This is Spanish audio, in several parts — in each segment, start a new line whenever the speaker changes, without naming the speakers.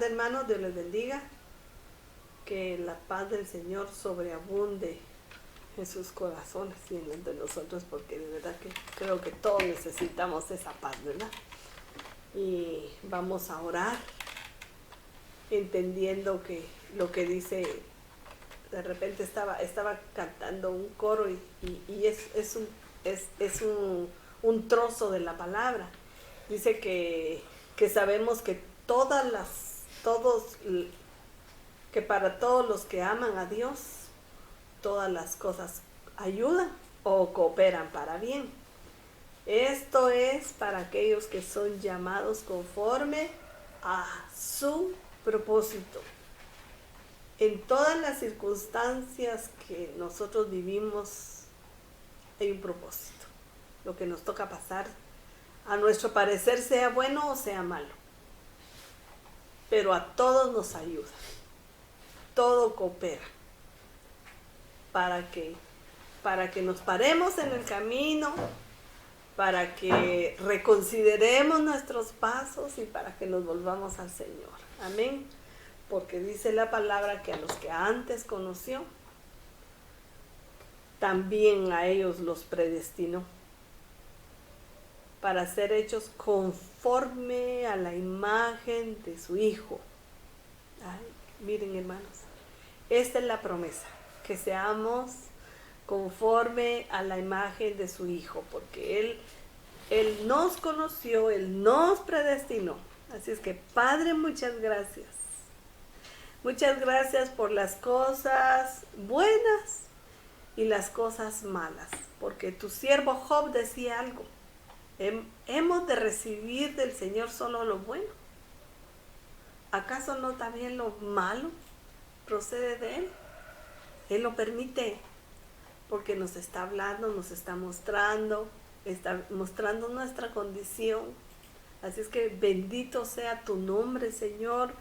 tarde, hermanos. Dios les bendiga. Que la paz del Señor sobreabunde en sus corazones y en los de nosotros, porque de verdad que creo que todos necesitamos esa paz, ¿verdad? Y vamos a orar entendiendo que lo que dice, de repente estaba cantando un coro y es un trozo de la palabra. Dice que sabemos que que para todos los que aman a Dios, todas las cosas ayudan o cooperan para bien. Esto es para aquellos que son llamados conforme a su propósito. En todas las circunstancias que nosotros vivimos hay un propósito. Lo que nos toca pasar, a nuestro parecer, sea bueno o sea malo, pero a todos nos ayuda. Todo coopera para que nos paremos en el camino, para que reconsideremos nuestros pasos y para que nos volvamos al Señor. Amén. Porque dice la palabra que a los que antes conoció, también a ellos los predestinó para ser hechos conforme a la imagen de su Hijo. Ay, miren, hermanos, esta es la promesa, que seamos conforme a la imagen de su Hijo, porque Él nos conoció, Él nos predestinó. Así es que, Padre, muchas gracias. Muchas gracias por las cosas buenas y las cosas malas, porque tu siervo Job decía algo: hemos de recibir del Señor solo lo bueno. ¿Acaso no también lo malo procede de Él? Él lo permite porque nos está hablando, nos está mostrando nuestra condición. Así es que bendito sea tu nombre, Señor,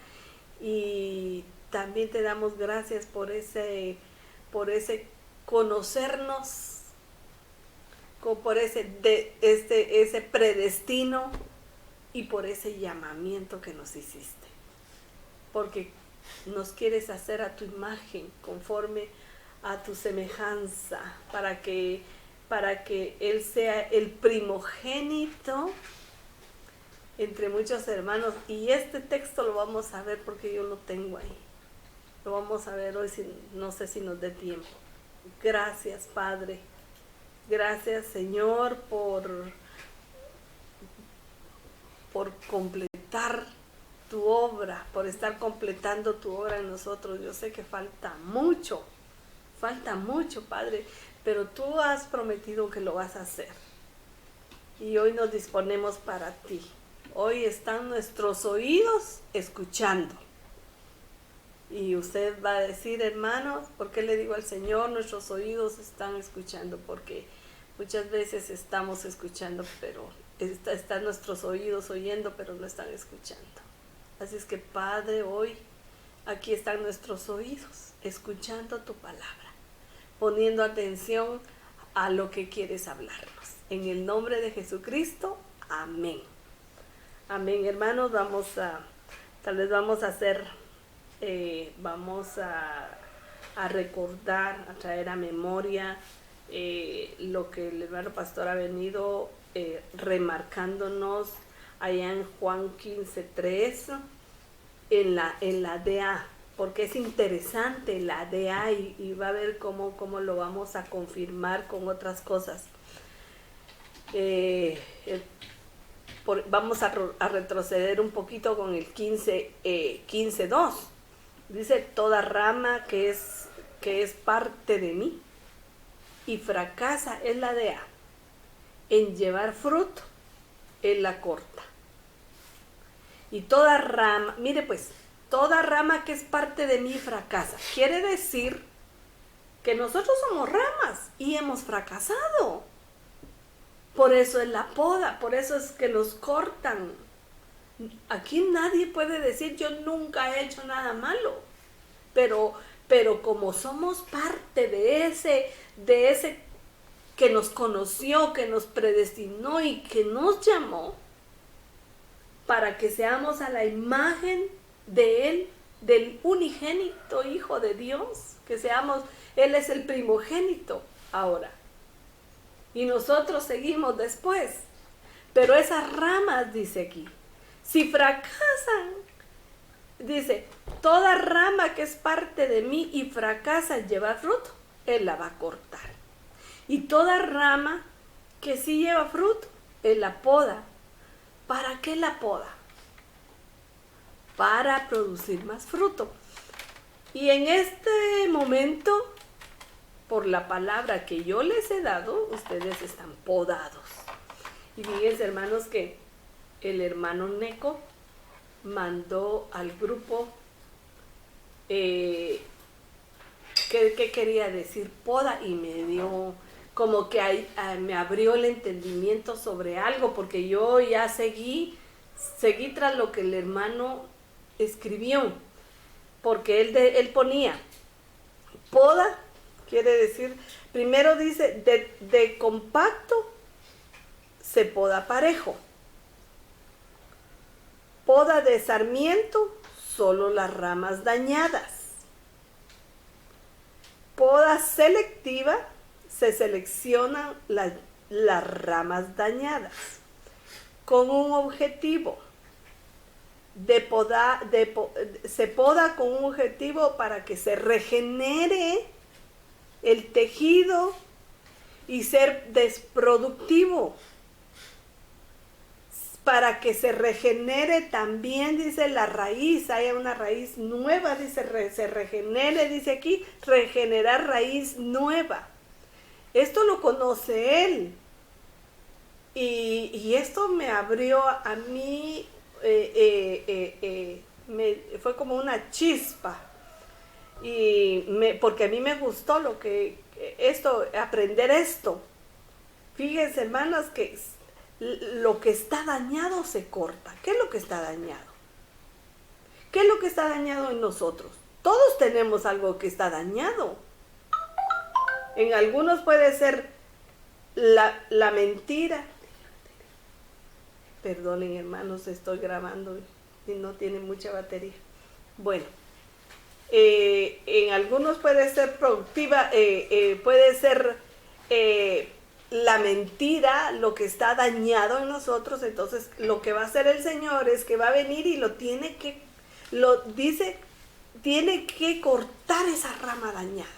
y también te damos gracias por ese conocernos, por ese predestino y por ese llamamiento que nos hiciste, porque nos quieres hacer a tu imagen, conforme a tu semejanza, para que Él sea el primogénito entre muchos hermanos. Y este texto lo vamos a ver porque yo lo tengo ahí. Lo vamos a ver hoy, no sé si nos dé tiempo. Gracias, Padre. Gracias, Señor, por completar tu obra, por estar completando tu obra en nosotros. Yo sé que falta mucho, Padre, pero tú has prometido que lo vas a hacer. Y hoy nos disponemos para ti. Hoy están nuestros oídos escuchando. Y usted va a decir, hermanos, ¿por qué le digo al Señor, nuestros oídos están escuchando? Porque muchas veces estamos escuchando, pero están nuestros oídos oyendo, pero no están escuchando. Así es que, Padre, hoy aquí están nuestros oídos escuchando tu palabra, poniendo atención a lo que quieres hablarnos. En el nombre de Jesucristo, amén. Amén, hermanos. Tal vez vamos a recordar, a traer a memoria lo que el hermano pastor ha venido remarcándonos allá en Juan 15:3, en la DA, porque es interesante la DA y va a ver cómo lo vamos a confirmar con otras cosas. Vamos a retroceder un poquito con el 15:2. Dice: toda rama que es parte de mí y fracasa, es la DA, en llevar fruto, él la corta. Y toda rama, mire pues, toda rama que es parte de mí fracasa. Quiere decir que nosotros somos ramas y hemos fracasado. Por eso es la poda, por eso es que nos cortan. Aquí nadie puede decir: yo nunca he hecho nada malo. Pero como somos parte de ese que nos conoció, que nos predestinó y que nos llamó para que seamos a la imagen de Él, del unigénito Hijo de Dios, Él es el primogénito ahora. Y nosotros seguimos después. Pero esas ramas, dice aquí, si fracasan, dice, toda rama que es parte de mí y fracasa en llevar fruto, Él la va a cortar. Y toda rama que sí lleva fruto, Él la poda. ¿Para qué la poda? Para producir más fruto. Y en este momento, por la palabra que yo les he dado, ustedes están podados. Y fíjense, hermanos, que el hermano Neco mandó al grupo qué quería decir poda, y me dio como que me abrió el entendimiento sobre algo, porque yo ya seguí tras lo que el hermano escribió, porque él ponía poda, quiere decir, primero dice, de compacto se poda parejo. Poda de sarmiento, solo las ramas dañadas. Poda selectiva, se seleccionan las ramas dañadas con un objetivo. Se poda con un objetivo para que se regenere el tejido y ser desproductivo. Para que se regenere también, dice, la raíz, haya una raíz nueva, dice, se regenere, dice aquí, regenerar raíz nueva. Esto lo conoce Él. Y esto me abrió a mí, fue como una chispa. Porque a mí me gustó aprender esto. Fíjense, hermanos, que lo que está dañado se corta. ¿Qué es lo que está dañado? ¿Qué es lo que está dañado en nosotros? Todos tenemos algo que está dañado. En algunos puede ser la mentira. Perdonen, hermanos, estoy grabando y no tiene mucha batería. Bueno, en algunos puede ser productiva, puede ser la mentira, lo que está dañado en nosotros. Entonces lo que va a hacer el Señor es que va a venir y tiene que cortar esa rama dañada.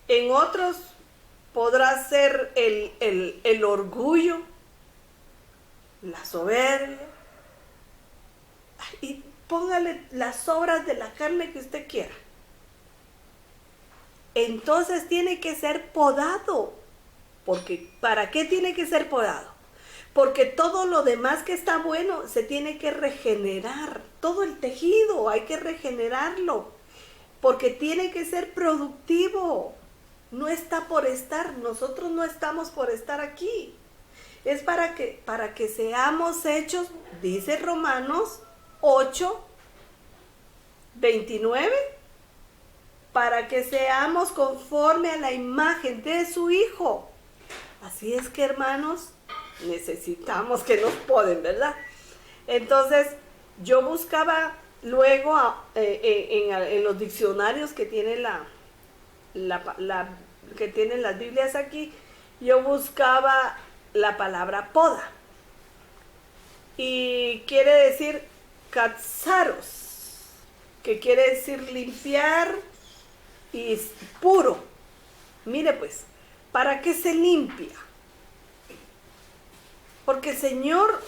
En otros podrá ser el orgullo, la soberbia, y póngale las obras de la carne que usted quiera. Entonces tiene que ser podado. Porque, ¿para qué tiene que ser podado? Porque todo lo demás que está bueno se tiene que regenerar. Todo el tejido hay que regenerarlo. Porque tiene que ser productivo. No está por estar. Nosotros no estamos por estar aquí. Es para que seamos hechos, dice Romanos 8, 29, para que seamos conforme a la imagen de su Hijo. Así es que, hermanos, necesitamos que nos poden, ¿verdad? Entonces, yo buscaba luego en los diccionarios que tienen que tienen las Biblias aquí, yo buscaba la palabra poda. Y quiere decir katsaros, que quiere decir limpiar y puro. Mire pues, ¿para qué se limpia? Porque el Señor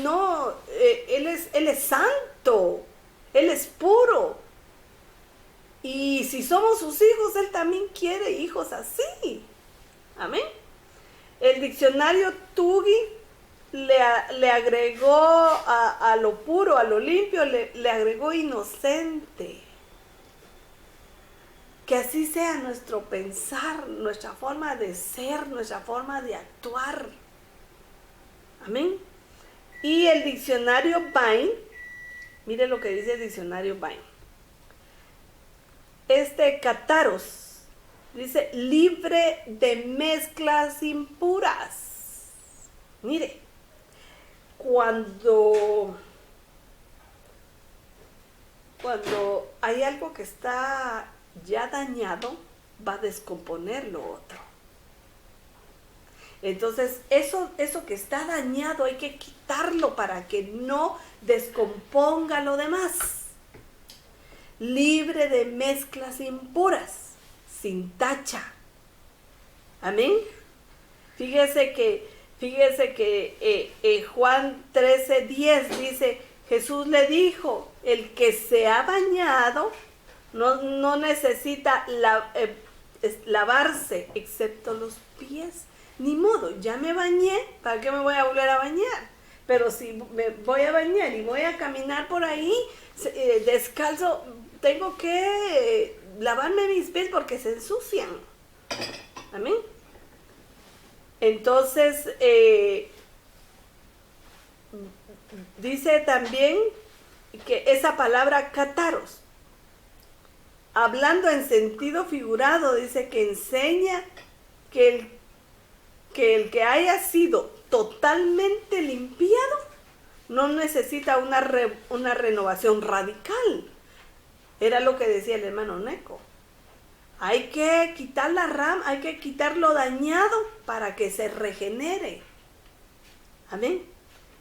no, Él es santo, Él es puro. Y si somos sus hijos, Él también quiere hijos así. Amén. El diccionario Tugi le agregó a lo puro, a lo limpio, le agregó inocente. Que así sea nuestro pensar, nuestra forma de ser, nuestra forma de actuar. Amén. Y el diccionario Vine, mire lo que dice el diccionario Vine. Kataros dice libre de mezclas impuras. Mire, cuando cuando hay algo que está ya dañado, va a descomponer lo otro. Entonces, eso que está dañado hay que quitarlo para que no descomponga lo demás. Libre de mezclas impuras, sin tacha. Amén. Fíjese que Juan 13:10 dice, Jesús le dijo, el que se ha bañado no necesita lavarse excepto los pies. Ni modo, ya me bañé, ¿para qué me voy a volver a bañar? Pero si me voy a bañar y voy a caminar por ahí descalzo, tengo que lavarme mis pies porque se ensucian. Amén. Entonces, dice también que esa palabra cátaros, hablando en sentido figurado, dice que enseña que el que haya sido totalmente limpiado no necesita una renovación radical. Era lo que decía el hermano Neco. Hay que quitar la rama, hay que quitar lo dañado para que se regenere. Amén.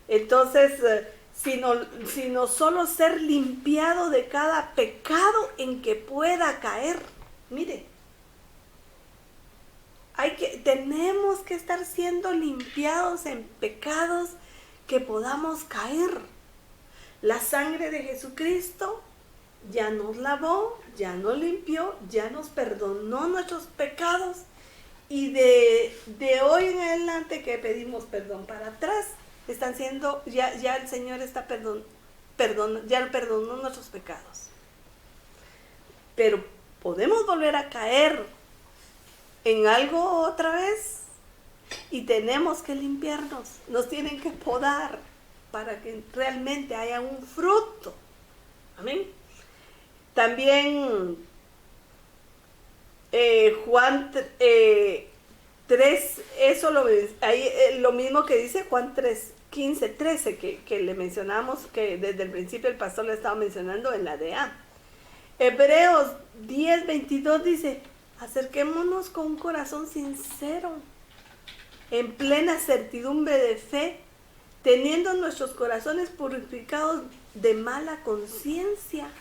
Entonces, sino solo ser limpiado de cada pecado en que pueda caer. Mire, tenemos que estar siendo limpiados en pecados que podamos caer. La sangre de Jesucristo ya nos lavó, ya nos limpió, ya nos perdonó nuestros pecados, y de hoy en adelante que pedimos perdón para atrás, están siendo, ya el Señor está ya perdonó nuestros pecados. Pero podemos volver a caer en algo otra vez y tenemos que limpiarnos, nos tienen que podar para que realmente haya un fruto. Amén. También Juan 3, eso lo mismo que dice Juan 3, 15, 13, que le mencionamos, que desde el principio el pastor le estaba mencionando en la DA. Hebreos 10, 22 dice, acerquémonos con un corazón sincero, en plena certidumbre de fe, teniendo nuestros corazones purificados de mala conciencia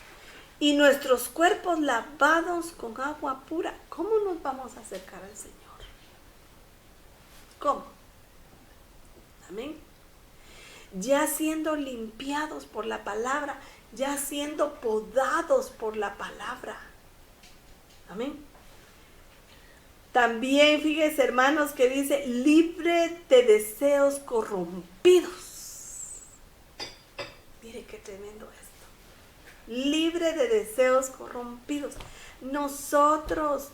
y nuestros cuerpos lavados con agua pura. ¿Cómo nos vamos a acercar al Señor? ¿Cómo? Amén. Ya siendo limpiados por la palabra, ya siendo podados por la palabra. Amén. También fíjense, hermanos, que dice, libre de deseos corrompidos. Mire qué tremendo esto. Libre de deseos corrompidos. Nosotros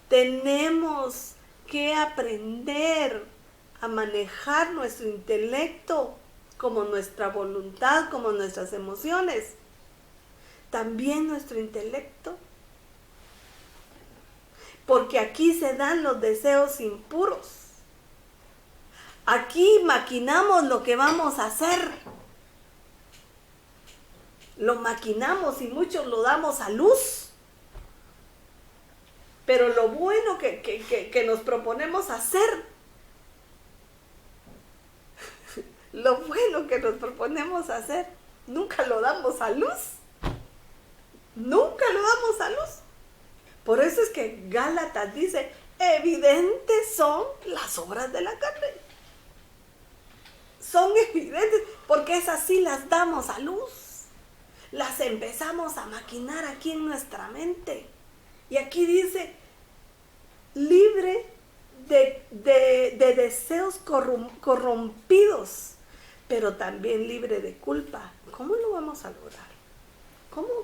tenemos que aprender a manejar nuestro intelecto, como nuestra voluntad, como nuestras emociones. También nuestro intelecto. Porque aquí se dan los deseos impuros. Aquí maquinamos lo que vamos a hacer. Lo maquinamos y muchos lo damos a luz. Pero lo bueno que nos proponemos hacer, lo bueno que nos proponemos hacer, nunca lo damos a luz. Nunca lo damos a luz. Por eso es que Gálatas dice, evidentes son las obras de la carne. Son evidentes, porque esas sí las damos a luz. Las empezamos a maquinar aquí en nuestra mente. Y aquí dice, libre de deseos corrompidos, pero también libre de culpa. ¿Cómo lo vamos a lograr?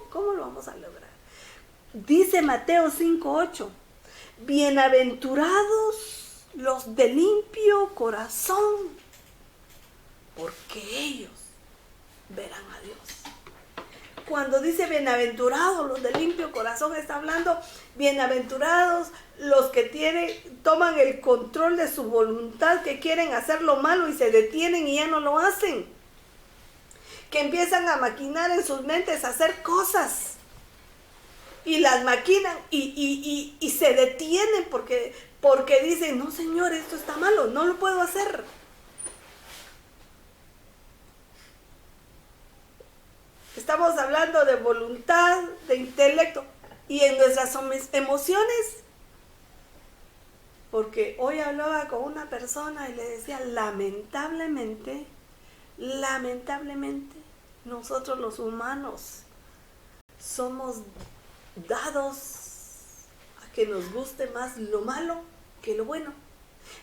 ¿Cómo lo vamos a lograr? Dice Mateo 5:8, bienaventurados los de limpio corazón, porque ellos verán a Dios. Cuando dice bienaventurados los de limpio corazón, está hablando bienaventurados los que toman el control de su voluntad, que quieren hacer lo malo y se detienen y ya no lo hacen. que empiezan a maquinar en sus mentes, a hacer cosas. Y las maquinan y se detienen porque dicen, no Señor, esto está malo, no lo puedo hacer. Estamos hablando de voluntad, de intelecto y en nuestras emociones. Porque hoy hablaba con una persona y le decía, lamentablemente, nosotros los humanos somos dados a que nos guste más lo malo que lo bueno,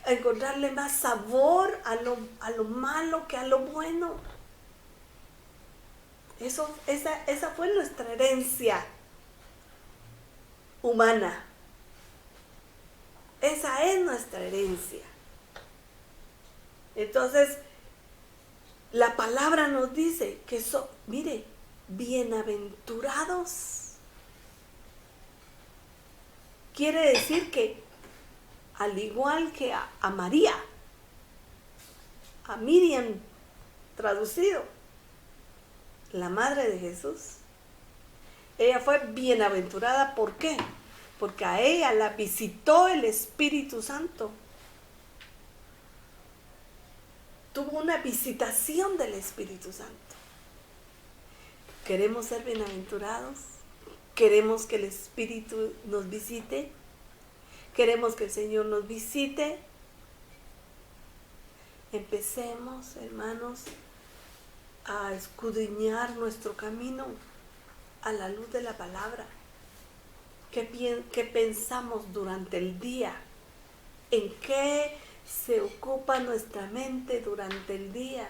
a encontrarle más sabor a lo malo que a lo bueno. Esa fue nuestra herencia humana. Esa es nuestra herencia. Entonces, la palabra nos dice que mire, bienaventurados. Quiere decir que, al igual que a María, a Miriam traducido, la madre de Jesús, ella fue bienaventurada. ¿Por qué? Porque a ella la visitó el Espíritu Santo. Tuvo una visitación del Espíritu Santo. ¿Queremos ser bienaventurados? ¿Queremos que el Espíritu nos visite? ¿Queremos que el Señor nos visite? Empecemos, hermanos, a escudriñar nuestro camino a la luz de la palabra. ¿Qué pensamos durante el día? ¿En qué se ocupa nuestra mente durante el día?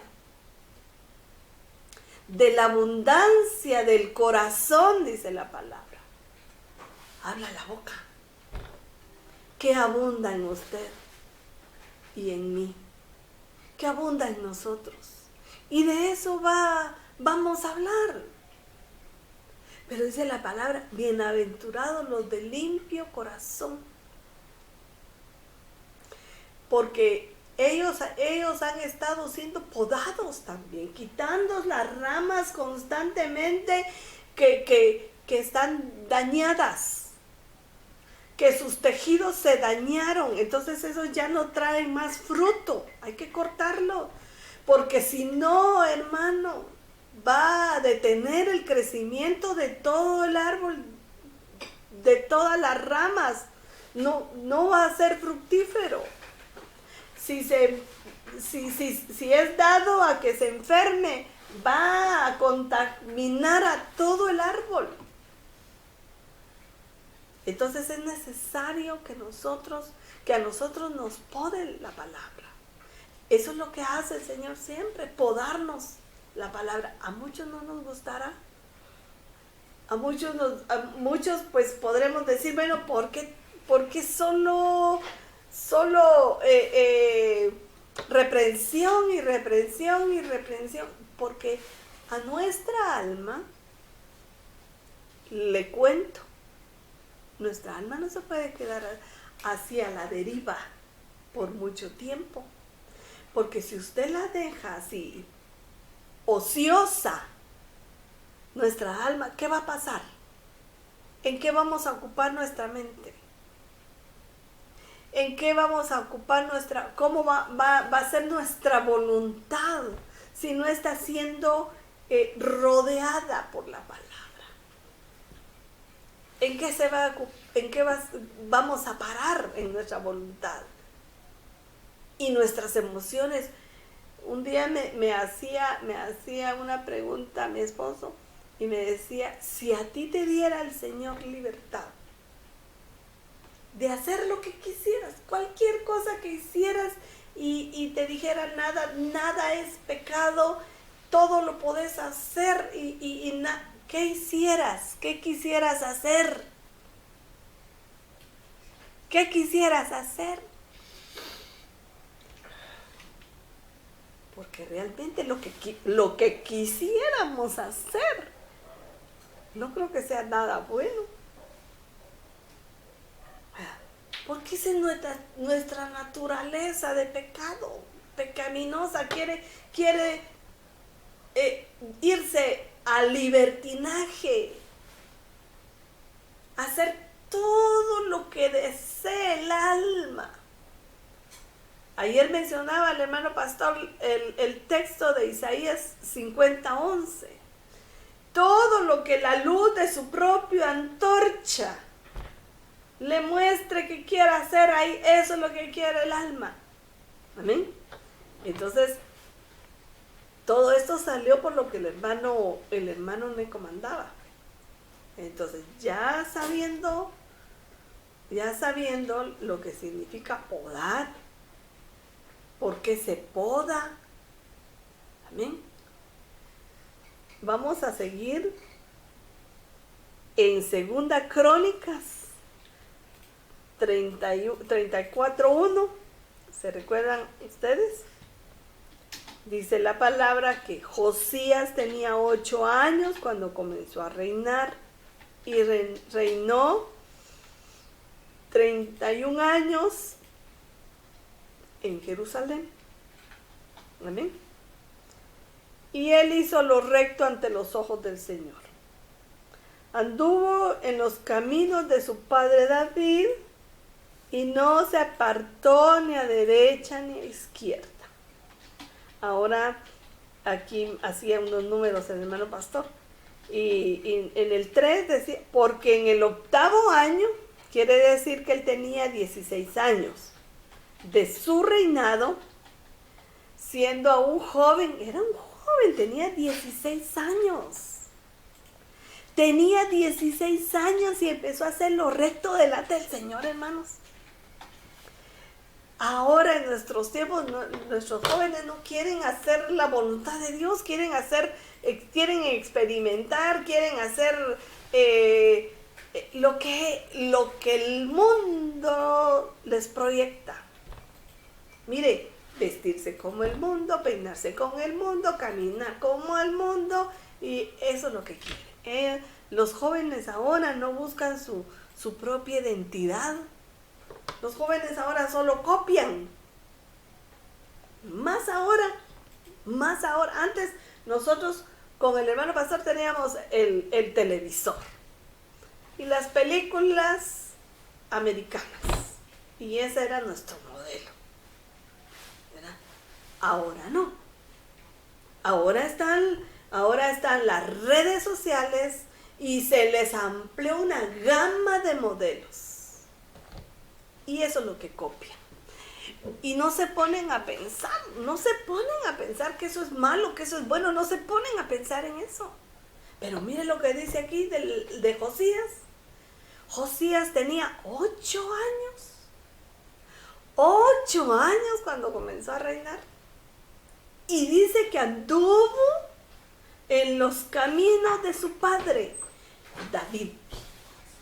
De la abundancia del corazón, dice la palabra, habla la boca. ¿Qué abunda en usted y en mí? ¿Qué abunda en nosotros? Y de eso vamos a hablar. Pero dice la palabra, bienaventurados los de limpio corazón. Porque ellos han estado siendo podados también, quitando las ramas constantemente que están dañadas, que sus tejidos se dañaron. Entonces esos ya no traen más fruto, hay que cortarlo, porque si no, hermano, va a detener el crecimiento de todo el árbol, de todas las ramas, no va a ser fructífero. Si es dado a que se enferme, va a contaminar a todo el árbol. Entonces es necesario que a nosotros nos pode la palabra. Eso es lo que hace el Señor siempre, podarnos la palabra. A muchos no nos gustará. A muchos pues podremos decir, bueno, ¿por qué solo reprensión y reprensión y reprensión? Porque a nuestra alma, le cuento, nuestra alma no se puede quedar hacia la deriva por mucho tiempo. Porque si usted la deja así, ociosa, nuestra alma, ¿qué va a pasar? ¿En qué vamos a ocupar nuestra mente? ¿En qué vamos a ocupar cómo va a ser nuestra voluntad si no está siendo rodeada por la palabra? ¿En qué vamos a parar en nuestra voluntad? Y nuestras emociones. Un día me hacía una pregunta a mi esposo y me decía, si a ti te diera el Señor libertad de hacer lo que quisieras, cualquier cosa que hicieras y te dijera nada es pecado, todo lo podés hacer ¿qué hicieras? ¿Qué quisieras hacer? ¿Qué quisieras hacer? Porque realmente lo que quisiéramos hacer, no creo que sea nada bueno. Porque esa es nuestra naturaleza de pecado, pecaminosa, quiere irse al libertinaje, hacer todo lo que desee el alma. Ayer mencionaba el hermano pastor el texto de Isaías 50:11. Todo lo que la luz de su propia antorcha le muestre que quiere hacer ahí, eso es lo que quiere el alma. Amén. Entonces, todo esto salió por lo que el hermano me comandaba. Entonces, ya sabiendo lo que significa podar, por qué se poda. Amén. Vamos a seguir en Segunda Crónicas 34:1. ¿Se recuerdan ustedes? Dice la palabra que Josías tenía 8 años cuando comenzó a reinar y reinó 31 años en Jerusalén. Amén. Y él hizo lo recto ante los ojos del Señor. Anduvo en los caminos de su padre David y no se apartó ni a derecha ni a izquierda. Ahora, aquí hacía unos números el hermano pastor. Y en el 3 decía, porque en el 8º año, quiere decir que él tenía 16 años de su reinado, siendo aún joven, era un joven, tenía 16 años. Tenía 16 años y empezó a hacer lo recto delante del Señor, hermanos. Ahora en nuestros tiempos, nuestros jóvenes no quieren hacer la voluntad de Dios, quieren experimentar, quieren hacer lo que el mundo les proyecta. Mire, vestirse como el mundo, peinarse como el mundo, caminar como el mundo, y eso es lo que quieren. Los jóvenes ahora no buscan su propia identidad. Los jóvenes ahora solo copian. Más ahora. Antes nosotros con el hermano pastor teníamos el televisor y las películas americanas. Y ese era nuestro modelo. ¿Verdad? Ahora no. Ahora están las redes sociales y se les amplió una gama de modelos. Y eso es lo que copian. Y no se ponen a pensar que eso es malo, que eso es bueno, no se ponen a pensar en eso. Pero mire lo que dice aquí de Josías. Josías tenía 8 años. 8 años cuando comenzó a reinar. Y dice que anduvo en los caminos de su padre, David.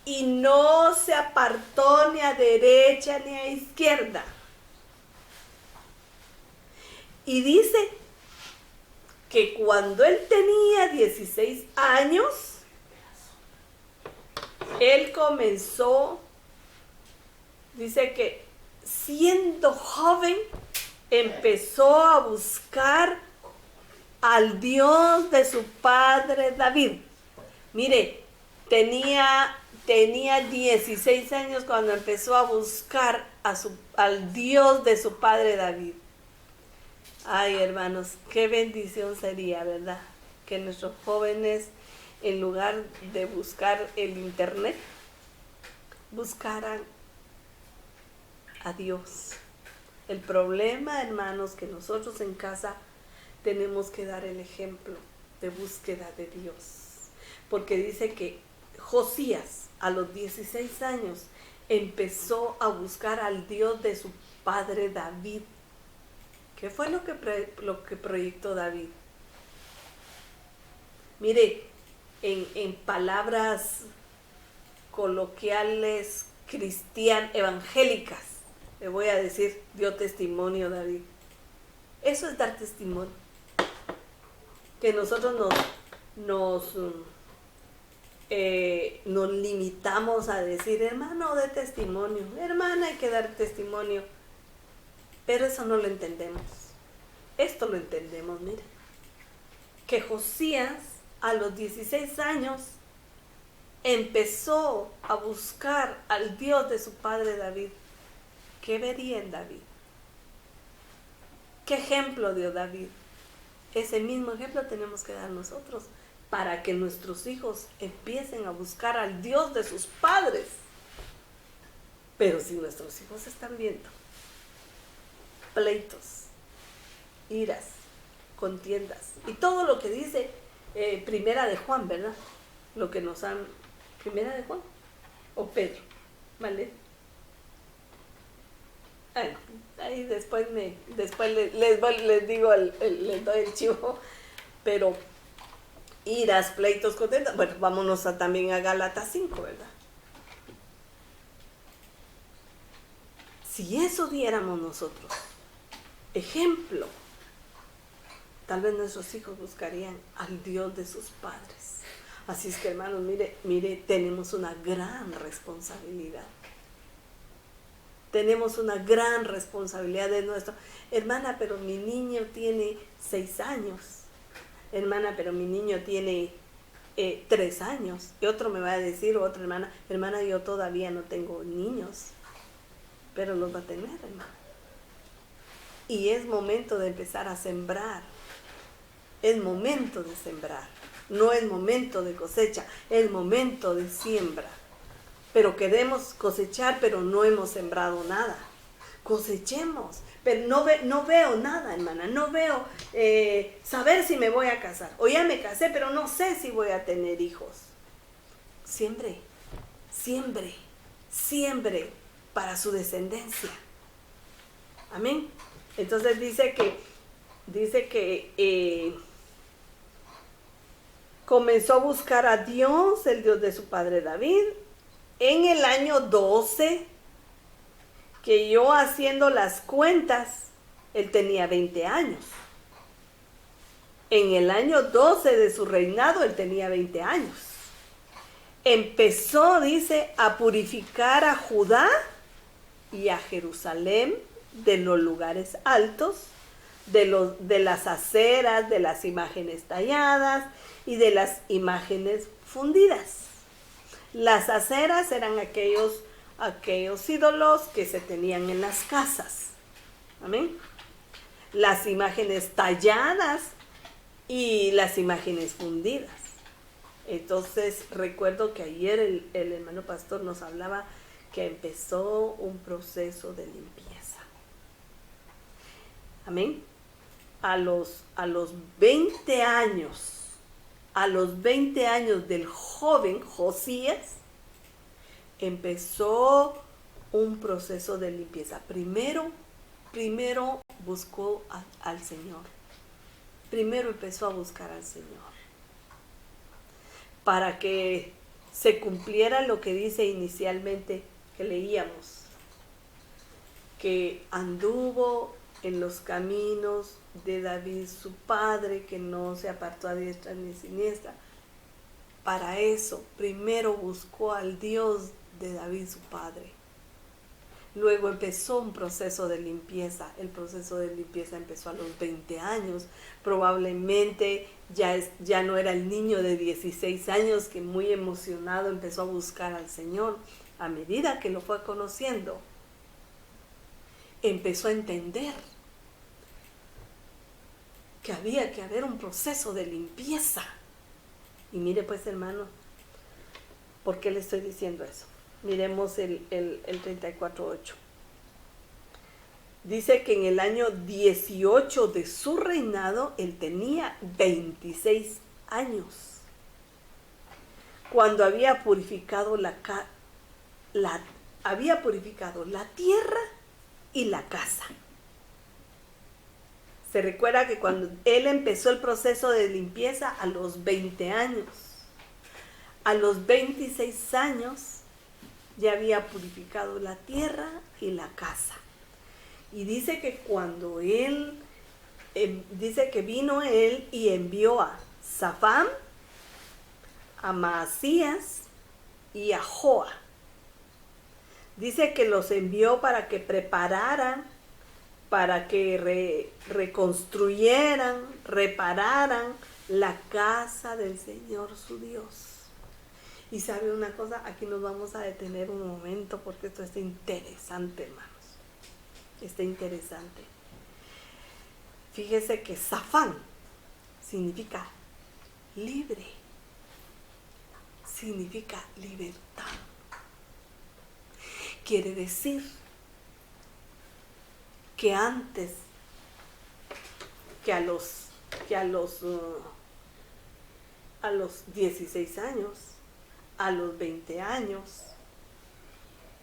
Y no se apartó ni a derecha ni a izquierda. Y dice que cuando él tenía 16 años, él comenzó, dice que siendo joven, empezó a buscar al Dios de su padre David. Mire, tenía 16 años cuando empezó a buscar al Dios de su padre David. Ay, hermanos, qué bendición sería, ¿verdad? Que nuestros jóvenes, en lugar de buscar el internet, buscaran a Dios. El problema, hermanos, que nosotros en casa tenemos que dar el ejemplo de búsqueda de Dios. Porque dice que Josías, a los 16 años, empezó a buscar al Dios de su padre David. ¿Qué fue lo que proyectó David? Mire, en palabras coloquiales, evangélicas, le voy a decir, dio testimonio David. Eso es dar testimonio. Que nosotros nos limitamos a decir, hermano, dé testimonio, hermana, hay que dar testimonio, pero eso no lo entendemos. Esto lo entendemos, mire. que Josías a los 16 años empezó a buscar al Dios de su padre David. ¿Qué vería en David? ¿Qué ejemplo dio David? Ese mismo ejemplo tenemos que dar nosotros para que nuestros hijos empiecen a buscar al Dios de sus padres. Pero si nuestros hijos están viendo pleitos, iras, contiendas y todo lo que dice Primera de Juan, ¿verdad? Lo que nos han... Primera de Juan o Pedro, ¿vale? Bueno, ahí después les digo, les doy el chivo, pero iras, pleitos, contentas. Bueno, vámonos también a Gálatas 5, ¿verdad? Si eso diéramos nosotros, ejemplo, tal vez nuestros hijos buscarían al Dios de sus padres. Así es que, hermanos, mire, tenemos una gran responsabilidad. Tenemos una gran responsabilidad de nuestro. Hermana, pero mi niño tiene 6 años. Hermana, pero mi niño tiene 3 años. Y otro me va a decir, otra hermana, yo todavía no tengo niños. Pero los va a tener, hermana. Y es momento de empezar a sembrar. Es momento de sembrar. No es momento de cosecha, es momento de siembra. Pero queremos cosechar, pero no hemos sembrado nada. Cosechemos, pero no veo nada, hermana. No veo saber si me voy a casar. O ya me casé, pero no sé si voy a tener hijos. Siembre, siembre, siembre para su descendencia. Amén. Entonces dice que comenzó a buscar a Dios, el Dios de su padre David. En el año 12, que yo haciendo las cuentas, él tenía 20 años. En el año 12 de su reinado, él tenía 20 años. Empezó, dice, a purificar a Judá y a Jerusalén de los lugares altos, de las aceras, de las imágenes talladas y de las imágenes fundidas. Las aceras eran aquellos ídolos que se tenían en las casas. Amén. Las imágenes talladas y las imágenes fundidas. Entonces recuerdo que ayer el hermano pastor nos hablaba que empezó un proceso de limpieza. Amén. A los 20 años. A los 20 años del joven Josías, empezó un proceso de limpieza. Primero buscó al Señor. Primero empezó a buscar al Señor. Para que se cumpliera lo que dice inicialmente que leíamos. Que anduvo en los caminos de David su padre, que no se apartó a diestra ni siniestra. Para eso, primero buscó al Dios de David su padre. Luego empezó un proceso de limpieza. El proceso de limpieza empezó a los 20 años. Probablemente ya no era el niño de 16 años que muy emocionado empezó a buscar al Señor. A medida que lo fue conociendo, empezó a entender que había que haber un proceso de limpieza. Y mire pues, hermano, ¿por qué le estoy diciendo eso? Miremos el 34:8. Dice que en el año 18 de su reinado, él tenía 26 años. Cuando había purificado había purificado la tierra y la casa. Se recuerda que cuando él empezó el proceso de limpieza a los 20 años, a los 26 años ya había purificado la tierra y la casa. Y dice que cuando él, dice que vino él y envió a Safán, a Maasías y a Joa. Dice que los envió para que prepararan, para que reconstruyeran, repararan la casa del Señor su Dios. Y sabe una cosa, aquí nos vamos a detener un momento porque esto está interesante, hermanos. Está interesante. Fíjese que Zafán significa libre, significa libertad. Quiere decir que antes que a los 16 años, a los 20 años,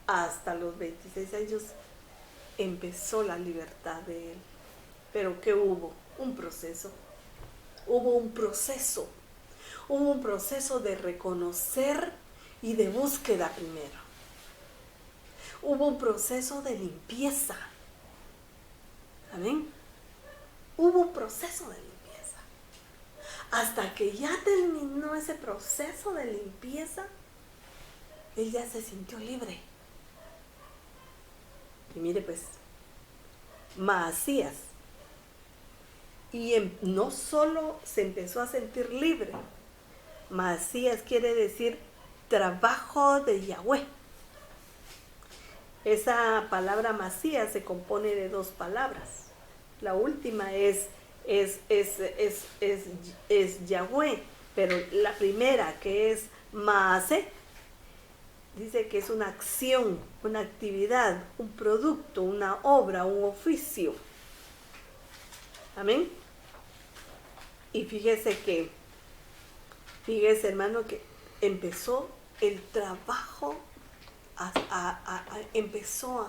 hasta los 26 años, empezó la libertad de él. Pero ¿qué hubo? Un proceso. Hubo un proceso de reconocer y de búsqueda primero. Hubo un proceso de limpieza. Amén. Hubo un proceso de limpieza. Hasta que ya terminó ese proceso de limpieza, él ya se sintió libre. Y mire pues, Maasías, y no solo se empezó a sentir libre, Maasías quiere decir trabajo de Yahweh. Esa palabra Masías se compone de dos palabras. La última es Yahweh, pero la primera, que es Maase, dice que es una acción, una actividad, un producto, una obra, un oficio. Amén. Y fíjese, hermano, que empezó el trabajo, empezó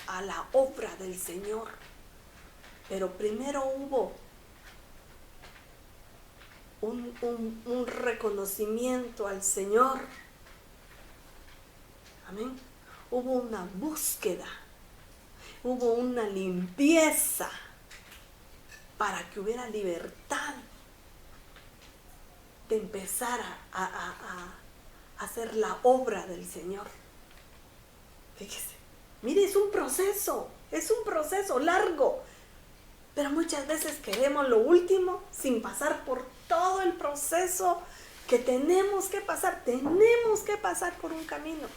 a la obra del Señor. Pero primero hubo un reconocimiento al Señor. Amén. Hubo una búsqueda, hubo una limpieza para que hubiera libertad de empezar a hacer la obra del Señor. Fíjese, mire, es un proceso largo, pero muchas veces queremos lo último sin pasar por todo el proceso que tenemos que pasar. Tenemos que pasar por un camino.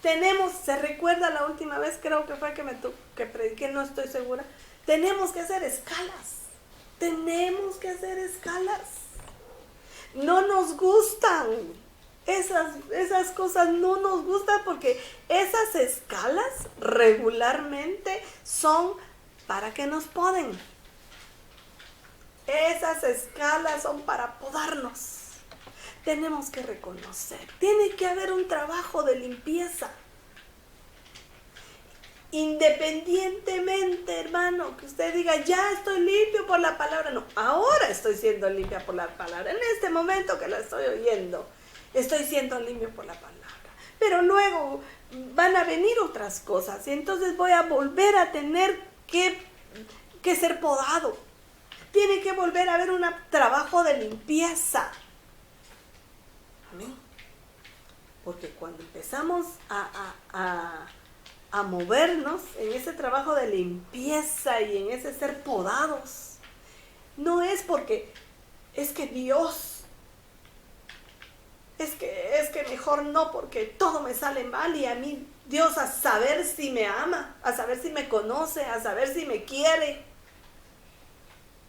Se recuerda la última vez, creo que fue que prediqué, no estoy segura. Tenemos que hacer escalas. No nos gustan. Esas cosas no nos gustan porque esas escalas regularmente son para que nos poden. Esas escalas son para podarnos. Tenemos que reconocer. Tiene que haber un trabajo de limpieza. Independientemente, hermano, que usted diga, ya estoy limpio por la palabra. No, ahora estoy siendo limpia por la palabra. En este momento que la estoy oyendo, estoy siendo limpio por la palabra. Pero luego van a venir otras cosas y entonces voy a volver a tener que ser podado. Tiene que volver a haber un trabajo de limpieza. Amén. Porque cuando empezamos a movernos en ese trabajo de limpieza y en ese ser podados, no es porque es que Dios, es que mejor no, porque todo me sale mal y a mí Dios a saber si me ama, a saber si me conoce, a saber si me quiere.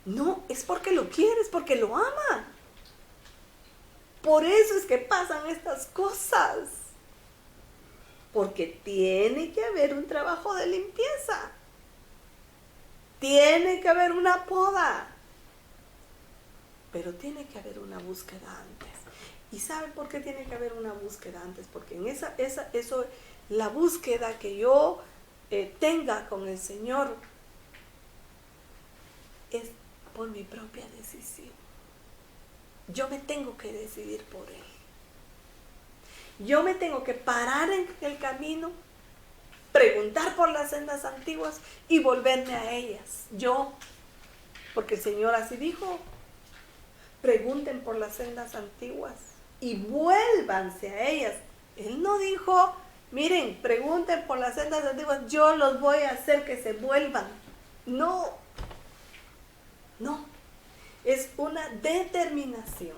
No, es porque lo quiere, es porque lo ama. Por eso es que pasan estas cosas. Porque tiene que haber un trabajo de limpieza. Tiene que haber una poda. Pero tiene que haber una búsqueda antes. ¿Y sabe por qué tiene que haber una búsqueda antes? Porque en la búsqueda que yo tenga con el Señor es por mi propia decisión. Yo me tengo que decidir por Él. Yo me tengo que parar en el camino, preguntar por las sendas antiguas y volverme a ellas. Porque el Señor así dijo, pregunten por las sendas antiguas y vuélvanse a ellas. Él no dijo, miren, pregunten por las sendas antiguas, yo los voy a hacer que se vuelvan. No. Es una determinación,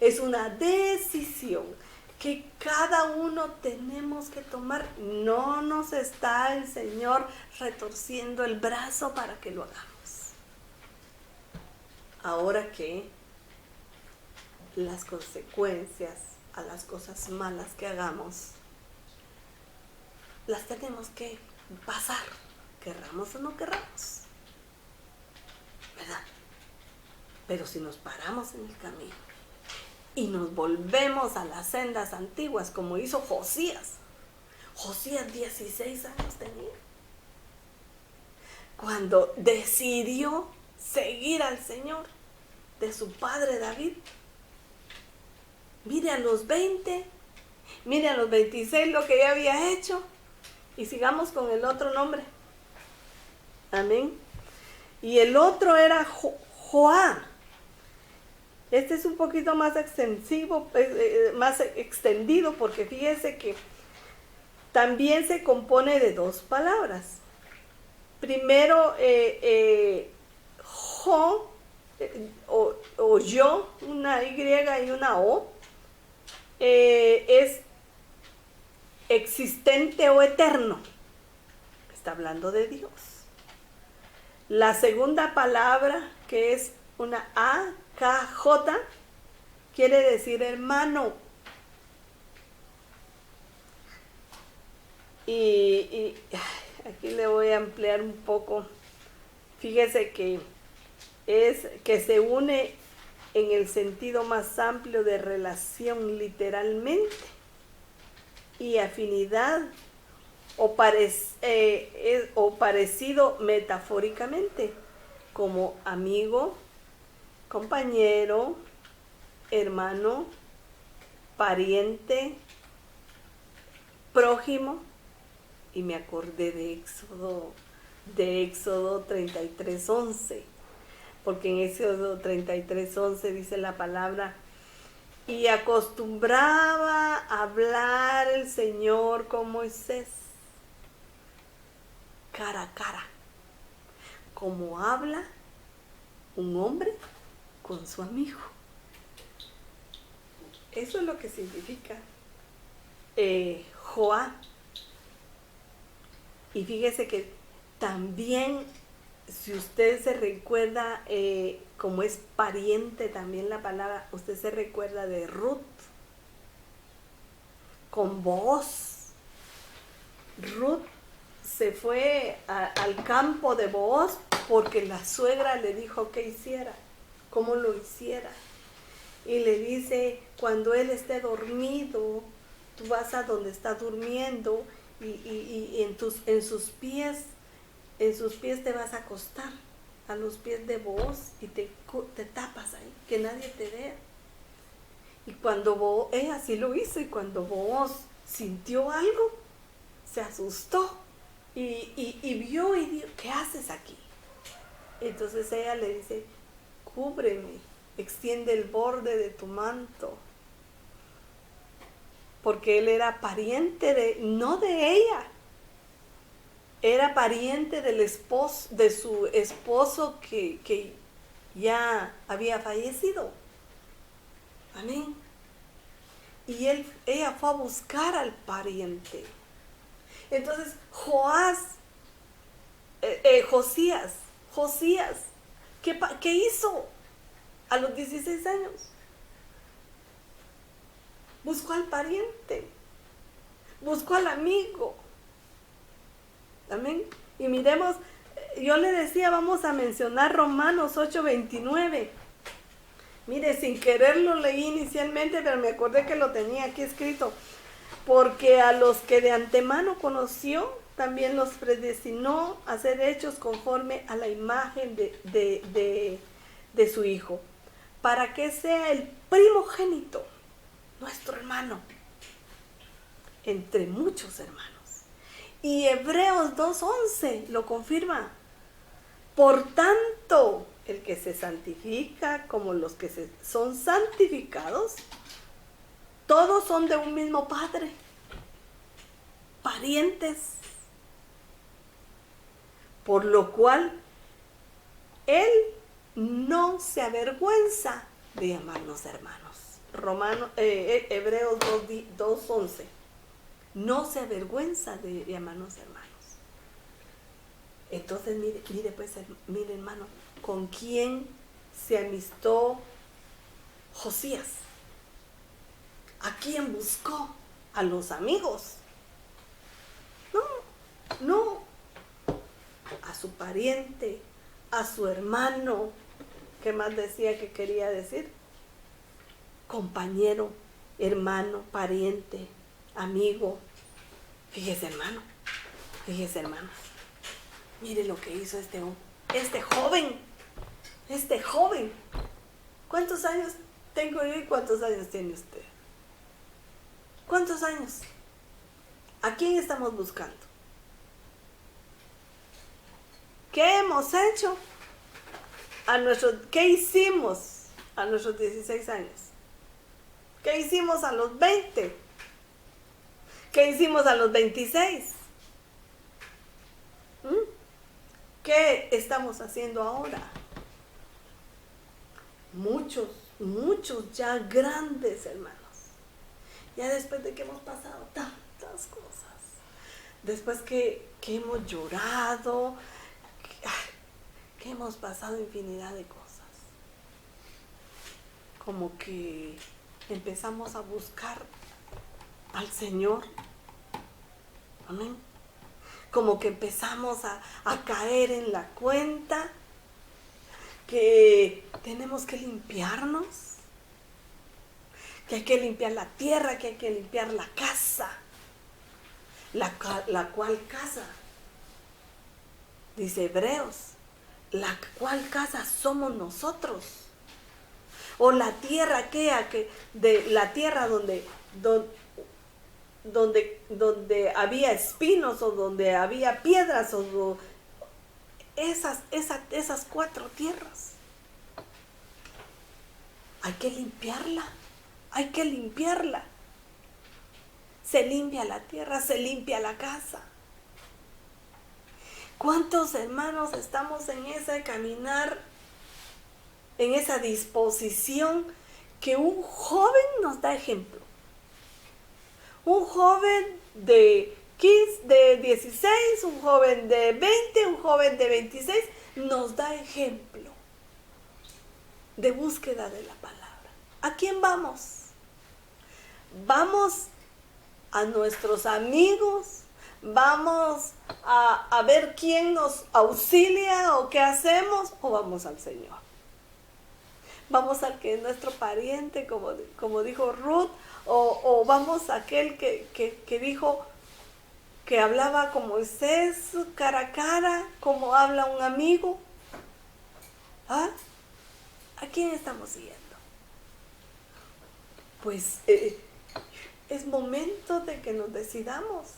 es una decisión que cada uno tenemos que tomar. No nos está el Señor retorciendo el brazo para que lo hagamos. Ahora que las consecuencias a las cosas malas que hagamos, las tenemos que pasar, querramos o no querramos, ¿verdad? Pero si nos paramos en el camino y nos volvemos a las sendas antiguas, como hizo Josías. Josías 16 años tenía, cuando decidió seguir al Señor de su padre David. Mire a los 20, mire a los 26 lo que ya había hecho, y sigamos con el otro nombre. Amén. Y el otro era Joá. Este es un poquito más extensivo, más extendido, porque fíjese que también se compone de dos palabras. Primero, jo, o yo, una Y y una O, es existente o eterno. Está hablando de Dios. La segunda palabra, que es una AKJ, quiere decir hermano. Y aquí le voy a ampliar un poco. Fíjese que es que se une en el sentido más amplio de relación literalmente y afinidad o parecido metafóricamente, como amigo, compañero, hermano, pariente, prójimo. Y me acordé de Éxodo 33:11, porque en Éxodo 33:11 dice la palabra: y acostumbraba a hablar el Señor con Moisés cara a cara, como habla un hombre con su amigo. Eso es lo que significa Joá. Y fíjese que también, si usted se recuerda, como es pariente también la palabra, usted se recuerda de Ruth, con Booz. Ruth se fue al campo de Booz porque la suegra le dijo que hiciera, cómo lo hiciera. Y le dice: cuando él esté dormido, tú vas a donde está durmiendo y en sus pies te vas a acostar, a los pies de Booz, y te tapas ahí, que nadie te vea. Y cuando Booz, ella así lo hizo, y cuando Booz sintió algo, se asustó y vio y dijo: ¿qué haces aquí? Entonces ella le dice: cúbreme, extiende el borde de tu manto. Porque él era pariente no de ella, era pariente del esposo, de su esposo que ya había fallecido. Amén. Y ella fue a buscar al pariente. Entonces Josías, ¿qué hizo a los 16 años? Buscó al pariente, buscó al amigo. Amén. Y miremos, yo le decía, vamos a mencionar Romanos 8:29. Mire, sin querer lo leí inicialmente, pero me acordé que lo tenía aquí escrito. Porque a los que de antemano conoció, también los predestinó a ser hechos conforme a la imagen de su Hijo, para que sea el primogénito, nuestro hermano, entre muchos hermanos. Y Hebreos 2:11 lo confirma. Por tanto, el que se santifica como los que son santificados, todos son de un mismo Padre, parientes. Por lo cual, Él no se avergüenza de llamarnos hermanos. Hebreos 2:11. No se avergüenza de llamarnos hermanos. Entonces, mire hermano, ¿con quién se amistó Josías? ¿A quién buscó? ¿A los amigos? No, a su pariente, a su hermano. ¿Qué más decía que quería decir? Compañero, hermano, pariente, amigo. Fíjese hermano, mire lo que hizo este joven. ¿Cuántos años tengo yo y cuántos años tiene usted? ¿Cuántos años? ¿A quién estamos buscando? ¿Qué hemos hecho? ¿Qué hicimos a nuestros 16 años? ¿Qué hicimos a los 20? ¿Qué hicimos a los 26? ¿Qué estamos haciendo ahora? Muchos ya grandes hermanos. Ya después de que hemos pasado tantas cosas. Después que hemos llorado, que hemos pasado infinidad de cosas. Como que empezamos a buscar al Señor. Amén. Como que empezamos a caer en la cuenta que tenemos que limpiarnos, que hay que limpiar la tierra, que hay que limpiar la casa. La cual casa, dice Hebreos, la cual casa somos nosotros. O la tierra aquella de la tierra donde había espinos o donde había piedras o esas 4 tierras. Hay que limpiarla. Se limpia la tierra, se limpia la casa. ¿Cuántos hermanos estamos en ese caminar, en esa disposición que un joven nos da ejemplo? Un joven de 15, de 16, un joven de 20, un joven de 26, nos da ejemplo de búsqueda de la palabra. ¿A quién vamos? ¿Vamos a nuestros amigos? ¿Vamos a ver quién nos auxilia o qué hacemos? ¿O vamos al Señor? Vamos al que es nuestro pariente, como dijo Ruth, o vamos a aquel que dijo que hablaba con Moisés cara a cara, como habla un amigo. ¿Ah? ¿A quién estamos siguiendo? Pues es momento de que nos decidamos.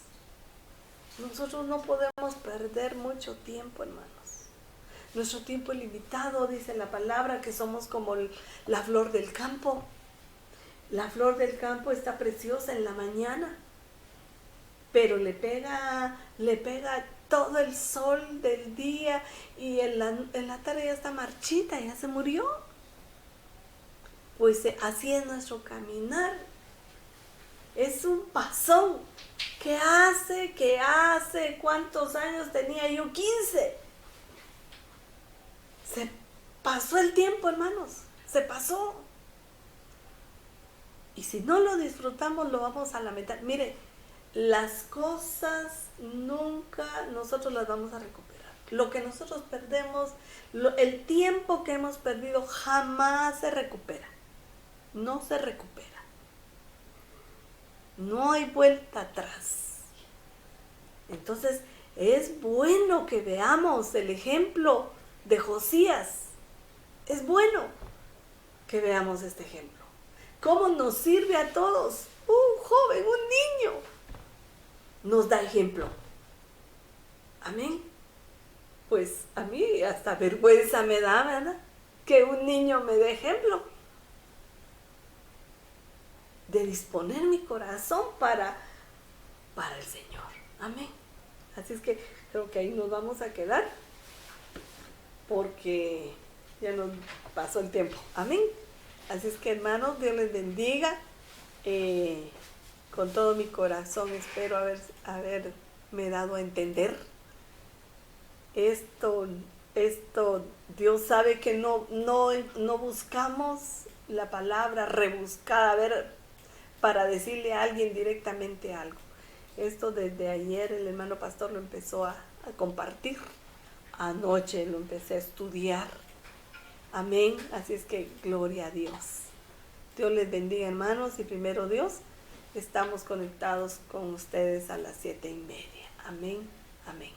Nosotros no podemos perder mucho tiempo, hermanos. Nuestro tiempo es limitado, dice la palabra, que somos como la flor del campo. La flor del campo está preciosa en la mañana, pero le pega todo el sol del día y en la tarde ya está marchita, ya se murió. Pues así es nuestro caminar. Es un pasón. ¿Qué hace? ¿Cuántos años tenía yo? 15. Se pasó el tiempo, hermanos. Se pasó. Y si no lo disfrutamos, lo vamos a lamentar. Mire, las cosas nunca nosotros las vamos a recuperar. Lo que nosotros perdemos, el tiempo que hemos perdido jamás se recupera. No se recupera. No hay vuelta atrás. Entonces, es bueno que veamos el ejemplo de Josías. Es bueno que veamos este ejemplo. ¿Cómo nos sirve a todos? Un joven, un niño, nos da ejemplo. Amén. Pues a mí hasta vergüenza me da, ¿verdad? Que un niño me dé ejemplo. De disponer mi corazón para el Señor. Amén. Así es que creo que ahí nos vamos a quedar. Porque ya nos pasó el tiempo. Amén. Así es que, hermanos, Dios les bendiga. Con todo mi corazón espero haberme dado a entender. Esto Dios sabe que no buscamos la palabra rebuscada, para decirle a alguien directamente algo. Esto desde ayer el hermano pastor lo empezó a compartir. Anoche lo empecé a estudiar. Amén. Así es que gloria a Dios. Dios les bendiga, hermanos, y primero Dios, estamos conectados con ustedes a las 7:30. Amén. Amén.